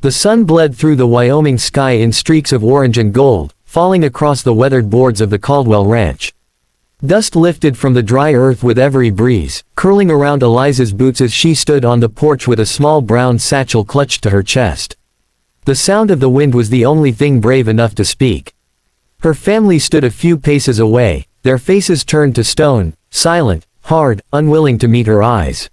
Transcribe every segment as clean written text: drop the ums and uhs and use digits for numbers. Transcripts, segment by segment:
The sun bled through the Wyoming sky in streaks of orange and gold, falling across the weathered boards of the Caldwell Ranch. Dust lifted from the dry earth with every breeze, curling around Eliza's boots as she stood on the porch with a small brown satchel clutched to her chest. The sound of the wind was the only thing brave enough to speak. Her family stood a few paces away, their faces turned to stone, silent, hard, unwilling to meet her eyes.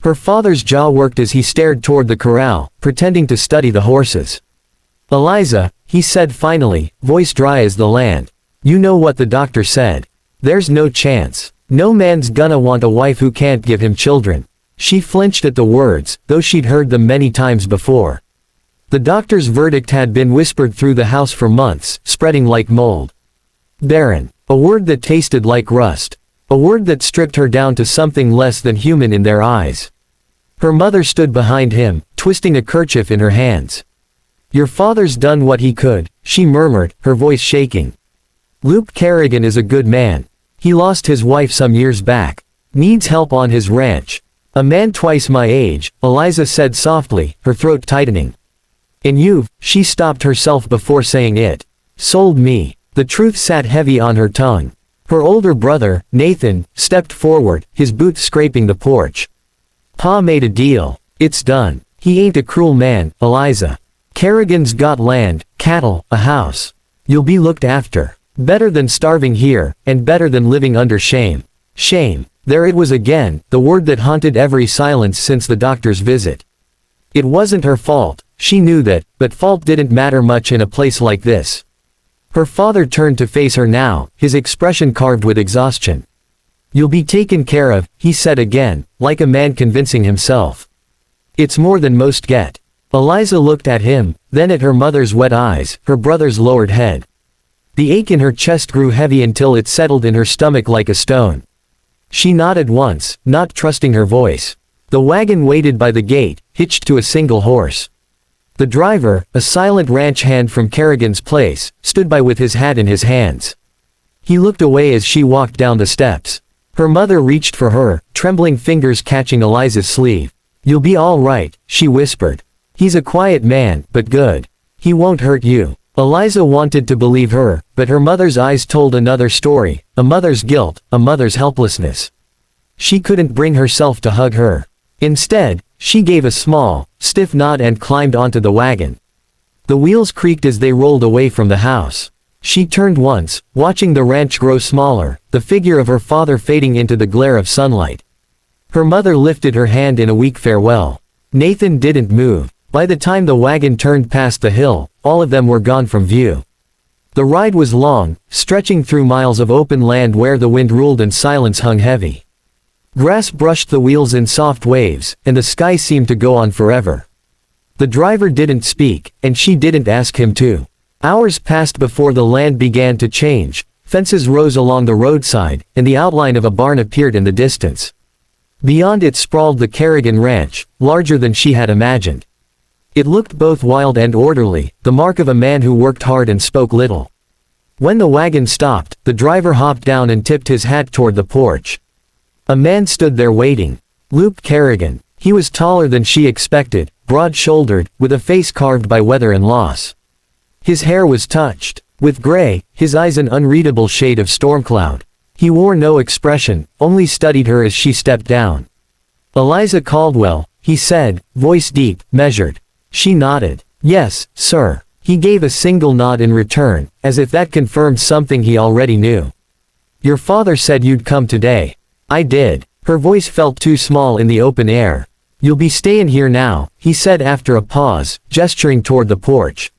Her father's jaw worked as he stared toward the corral, pretending to study the horses. "Eliza," he said finally, voice dry as the land. "You know what the doctor said. There's no chance. No man's gonna want a wife who can't give him children." She flinched at the words, though she'd heard them many times before. The doctor's verdict had been whispered through the house for months, spreading like mold. Barren. A word that tasted like rust. A word that stripped her down to something less than human in their eyes. Her mother stood behind him, twisting a kerchief in her hands. "Your father's done what he could," she murmured, her voice shaking. "Luke Kerrigan is a good man. He lost his wife some years back. Needs help on his ranch. A man twice my age," Eliza said softly, her throat tightening. "And you've," she stopped herself before saying it, "sold me." The truth sat heavy on her tongue. Her older brother, Nathan, stepped forward, his boots scraping the porch. "Pa made a deal. It's done. He ain't a cruel man, Eliza. Kerrigan's got land, cattle, a house. You'll be looked after. Better than starving here, and better than living under shame." Shame. There it was again, the word that haunted every silence since the doctor's visit. It wasn't her fault, she knew that, but fault didn't matter much in a place like this. Her father turned to face her now, his expression carved with exhaustion. "You'll be taken care of," he said again, like a man convincing himself. "It's more than most get." Eliza looked at him, then at her mother's wet eyes, her brother's lowered head. The ache in her chest grew heavy until it settled in her stomach like a stone. She nodded once, not trusting her voice. The wagon waited by the gate, hitched to a single horse. The driver, a silent ranch hand from Kerrigan's place, stood by with his hat in his hands. He looked away as she walked down the steps. Her mother reached for her, trembling fingers catching Eliza's sleeve. "You'll be all right," she whispered. "He's a quiet man, but good. He won't hurt you." Eliza wanted to believe her, but her mother's eyes told another story, a mother's guilt, a mother's helplessness. She couldn't bring herself to hug her. Instead, she gave a small, stiff nod and climbed onto the wagon. The wheels creaked as they rolled away from the house. She turned once, watching the ranch grow smaller, the figure of her father fading into the glare of sunlight. Her mother lifted her hand in a weak farewell. Nathan didn't move. By the time the wagon turned past the hill, all of them were gone from view. The ride was long, stretching through miles of open land where the wind ruled and silence hung heavy. Grass brushed the wheels in soft waves, and the sky seemed to go on forever. The driver didn't speak, and she didn't ask him to. Hours passed before the land began to change. Fences rose along the roadside, and the outline of a barn appeared in the distance. Beyond it sprawled the Kerrigan Ranch, larger than she had imagined. It looked both wild and orderly, the mark of a man who worked hard and spoke little. When the wagon stopped, the driver hopped down and tipped his hat toward the porch. A man stood there waiting. Luke Kerrigan. He was taller than she expected, broad-shouldered, with a face carved by weather and loss. His hair was touched with gray, his eyes an unreadable shade of storm cloud. He wore no expression, only studied her as she stepped down. "Eliza Caldwell," he said, voice deep, measured. She nodded. "Yes, sir." He gave a single nod in return, as if that confirmed something he already knew. "Your father said you'd come today." "I did." Her voice felt too small in the open air. "You'll be stayin' here now," he said after a pause, gesturing toward the porch.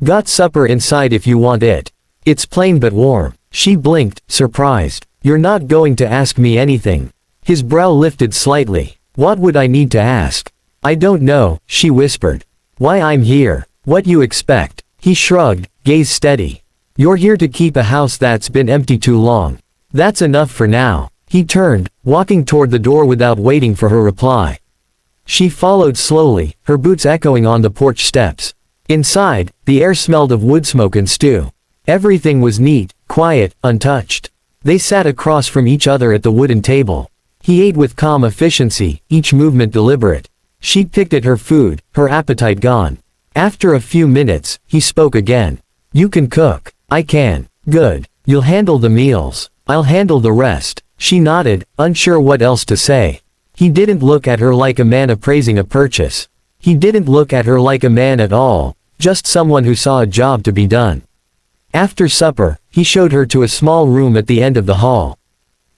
"Got supper inside if you want it. It's plain but warm." She blinked, surprised. "You're not going to ask me anything?" His brow lifted slightly. "What would I need to ask?" "I don't know," she whispered. "Why I'm here. What you expect." He shrugged, gaze steady. "You're here to keep a house that's been empty too long. That's enough for now." He turned, walking toward the door without waiting for her reply. She followed slowly, her boots echoing on the porch steps. Inside, the air smelled of wood smoke and stew. Everything was neat, quiet, untouched. They sat across from each other at the wooden table. He ate with calm efficiency, each movement deliberate. She picked at her food, her appetite gone. After a few minutes, he spoke again. "You can cook." "I can." "Good. You'll handle the meals. I'll handle the rest." She nodded, unsure what else to say. He didn't look at her like a man appraising a purchase. He didn't look at her like a man at all, just someone who saw a job to be done. After supper, he showed her to a small room at the end of the hall.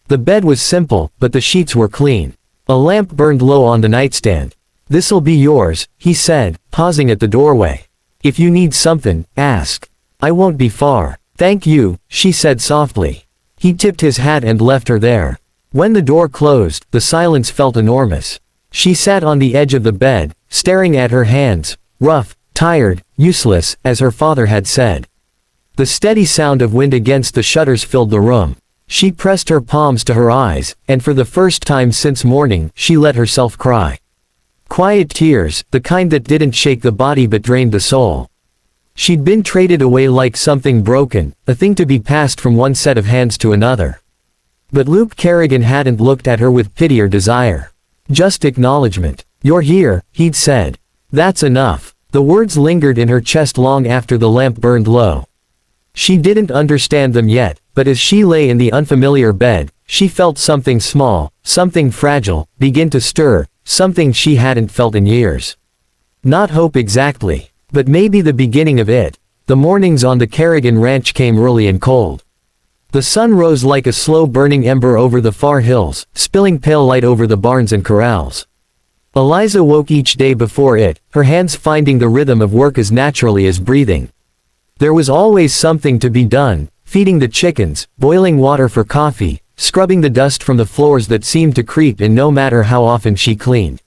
The bed was simple, but the sheets were clean. A lamp burned low on the nightstand. "This'll be yours," he said, pausing at the doorway. "If you need something, ask. I won't be far." "Thank you," she said softly. He tipped his hat and left her there. When the door closed, the silence felt enormous. She sat on the edge of the bed, staring at her hands, rough, tired, useless, as her father had said. The steady sound of wind against the shutters filled the room. She pressed her palms to her eyes, and for the first time since morning, she let herself cry. Quiet tears, the kind that didn't shake the body but drained the soul. She'd been traded away like something broken, a thing to be passed from one set of hands to another. But Luke Kerrigan hadn't looked at her with pity or desire. Just acknowledgement. "You're here," he'd said. "That's enough." The words lingered in her chest long after the lamp burned low. She didn't understand them yet, but as she lay in the unfamiliar bed, she felt something small, something fragile, begin to stir, something she hadn't felt in years. Not hope exactly, but maybe the beginning of it. The mornings on the Kerrigan ranch came early and cold. The sun rose like a slow-burning ember over the far hills, spilling pale light over the barns and corrals. Eliza woke each day before it, her hands finding the rhythm of work as naturally as breathing. There was always something to be done, feeding the chickens, boiling water for coffee, scrubbing the dust from the floors that seemed to creep in no matter how often she cleaned.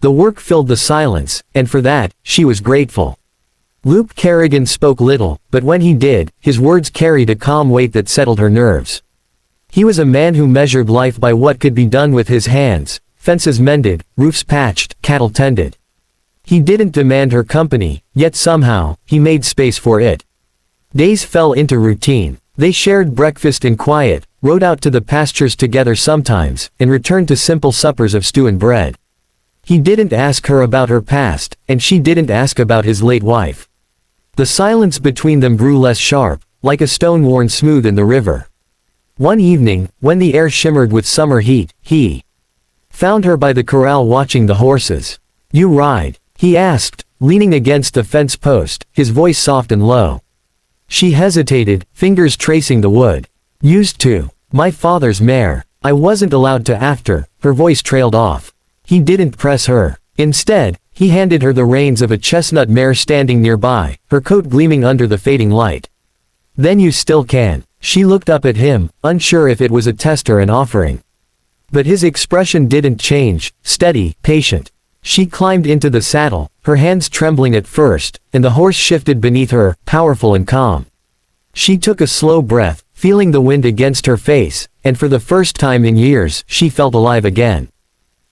The work filled the silence, and for that, she was grateful. Luke Kerrigan spoke little, but when he did, his words carried a calm weight that settled her nerves. He was a man who measured life by what could be done with his hands, fences mended, roofs patched, cattle tended. He didn't demand her company, yet somehow, he made space for it. Days fell into routine. They shared breakfast in quiet, rode out to the pastures together sometimes, and returned to simple suppers of stew and bread. He didn't ask her about her past, and she didn't ask about his late wife. The silence between them grew less sharp, like a stone worn smooth in the river. One evening, when the air shimmered with summer heat, he found her by the corral watching the horses. "You ride?" he asked, leaning against the fence post, his voice soft and low. She hesitated, fingers tracing the wood. "Used to. My father's mare. I wasn't allowed to after." Her voice trailed off. He didn't press her. Instead, he handed her the reins of a chestnut mare standing nearby, her coat gleaming under the fading light. "Then you still can." She looked up at him, unsure if it was a test or an offering. But his expression didn't change, steady, patient. She climbed into the saddle, her hands trembling at first, and the horse shifted beneath her, powerful and calm. She took a slow breath, feeling the wind against her face, and for the first time in years, she felt alive again.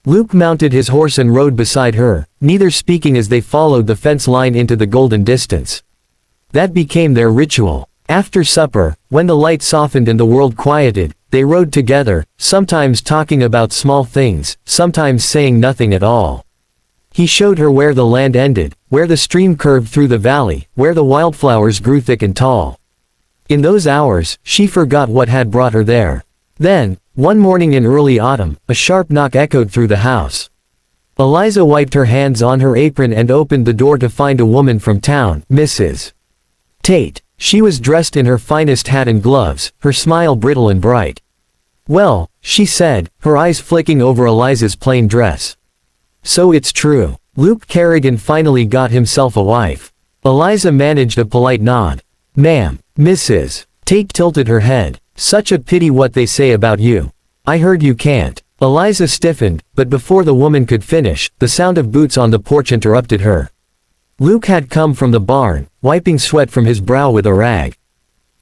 Luke mounted his horse and rode beside her, neither speaking as they followed the fence line into the golden distance. That became their ritual. After supper, when the light softened and the world quieted, they rode together, sometimes talking about small things, sometimes saying nothing at all. He showed her where the land ended, where the stream curved through the valley, where the wildflowers grew thick and tall. In those hours, she forgot what had brought her there. Then, one morning in early autumn, a sharp knock echoed through the house. Eliza wiped her hands on her apron and opened the door to find a woman from town, Mrs. Tate. She was dressed in her finest hat and gloves, her smile brittle and bright. "Well," she said, her eyes flicking over Eliza's plain dress. "So it's true. Luke Kerrigan finally got himself a wife." Eliza managed a polite nod. "Ma'am." Mrs. Tate tilted her head. "Such a pity what they say about you. I heard you can't." Eliza stiffened, but before the woman could finish, the sound of boots on the porch interrupted her. Luke had come from the barn, wiping sweat from his brow with a rag.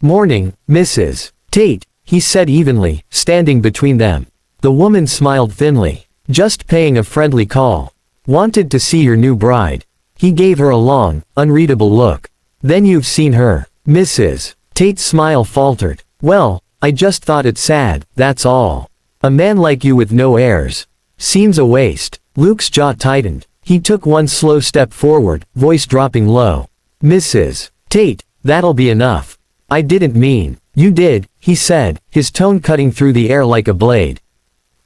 "Morning, Mrs. Tate," he said evenly, standing between them. The woman smiled thinly. "Just paying a friendly call. Wanted to see your new bride." He gave her a long, unreadable look. "Then you've seen her." Mrs. Tate's smile faltered. "Well, I just thought it sad, that's all. A man like you with no heirs. Seems a waste." Luke's jaw tightened. He took one slow step forward, voice dropping low. "Mrs. Tate, that'll be enough. I didn't mean." "You did," he said, his tone cutting through the air like a blade.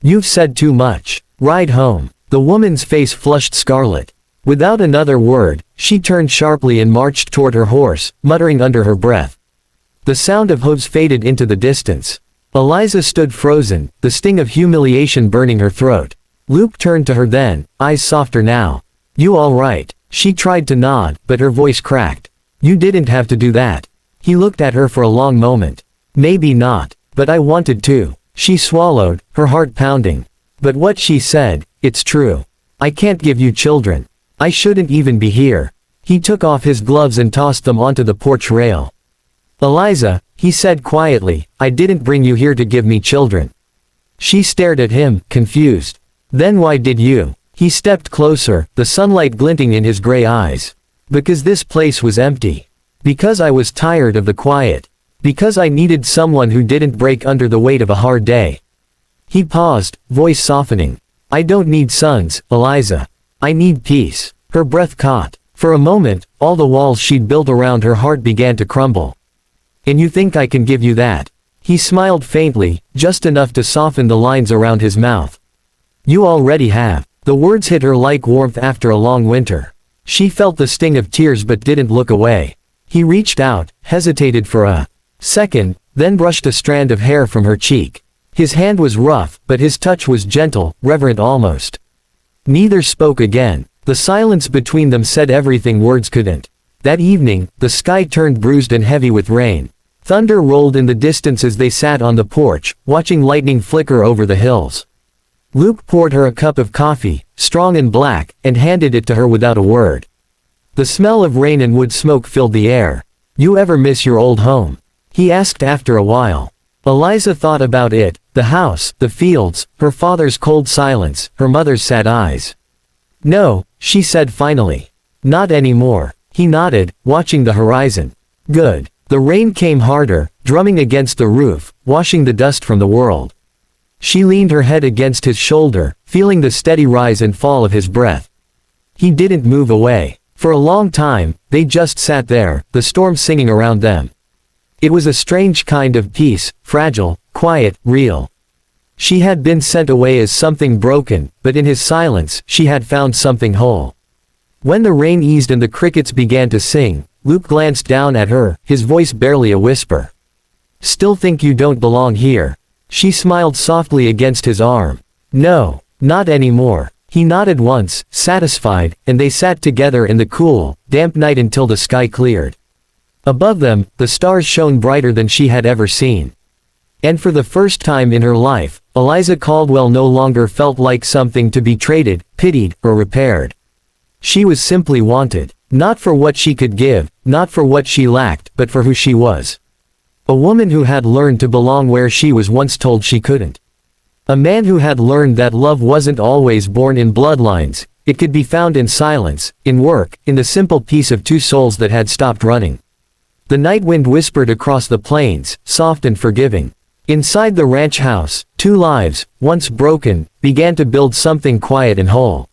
"You've said too much. Ride home." The woman's face flushed scarlet. Without another word, she turned sharply and marched toward her horse, muttering under her breath. The sound of hooves faded into the distance. Eliza stood frozen, the sting of humiliation burning her throat. Luke turned to her then, eyes softer now. "You all right?" She tried to nod, but her voice cracked. "You didn't have to do that." He looked at her for a long moment. "Maybe not, but I wanted to." She swallowed, her heart pounding. "But what she said, it's true. I can't give you children. I shouldn't even be here." He took off his gloves and tossed them onto the porch rail. "Eliza," he said quietly, "I didn't bring you here to give me children." She stared at him, confused. "Then why did you?" He stepped closer, the sunlight glinting in his gray eyes. "Because this place was empty. Because I was tired of the quiet. Because I needed someone who didn't break under the weight of a hard day." He paused, voice softening. "I don't need sons, Eliza. I need peace." Her breath caught. For a moment, all the walls she'd built around her heart began to crumble. "And you think I can give you that?" He smiled faintly, just enough to soften the lines around his mouth. "You already have." The words hit her like warmth after a long winter. She felt the sting of tears but didn't look away. He reached out, hesitated for a second, then brushed a strand of hair from her cheek. His hand was rough, but his touch was gentle, reverent almost. Neither spoke again. The silence between them said everything words couldn't. That evening, the sky turned bruised and heavy with rain. Thunder rolled in the distance as they sat on the porch, watching lightning flicker over the hills. Luke poured her a cup of coffee, strong and black, and handed it to her without a word. The smell of rain and wood smoke filled the air. "You ever miss your old home?" he asked after a while. Eliza thought about it, the house, the fields, her father's cold silence, her mother's sad eyes. "No," she said finally. "Not anymore." He nodded, watching the horizon. "Good." The rain came harder, drumming against the roof, washing the dust from the world. She leaned her head against his shoulder, feeling the steady rise and fall of his breath. He didn't move away. For a long time, they just sat there, the storm singing around them. It was a strange kind of peace, fragile, quiet, real. She had been sent away as something broken, but in his silence, she had found something whole. When the rain eased and the crickets began to sing, Luke glanced down at her, his voice barely a whisper. "Still think you don't belong here?" She smiled softly against his arm. "No, not anymore." He nodded once, satisfied, and they sat together in the cool, damp night until the sky cleared. Above them, the stars shone brighter than she had ever seen. And for the first time in her life, Eliza Caldwell no longer felt like something to be traded, pitied, or repaired. She was simply wanted. Not for what she could give, not for what she lacked, but for who she was. A woman who had learned to belong where she was once told she couldn't. A man who had learned that love wasn't always born in bloodlines, it could be found in silence, in work, in the simple peace of two souls that had stopped running. The night wind whispered across the plains, soft and forgiving. Inside the ranch house, two lives, once broken, began to build something quiet and whole.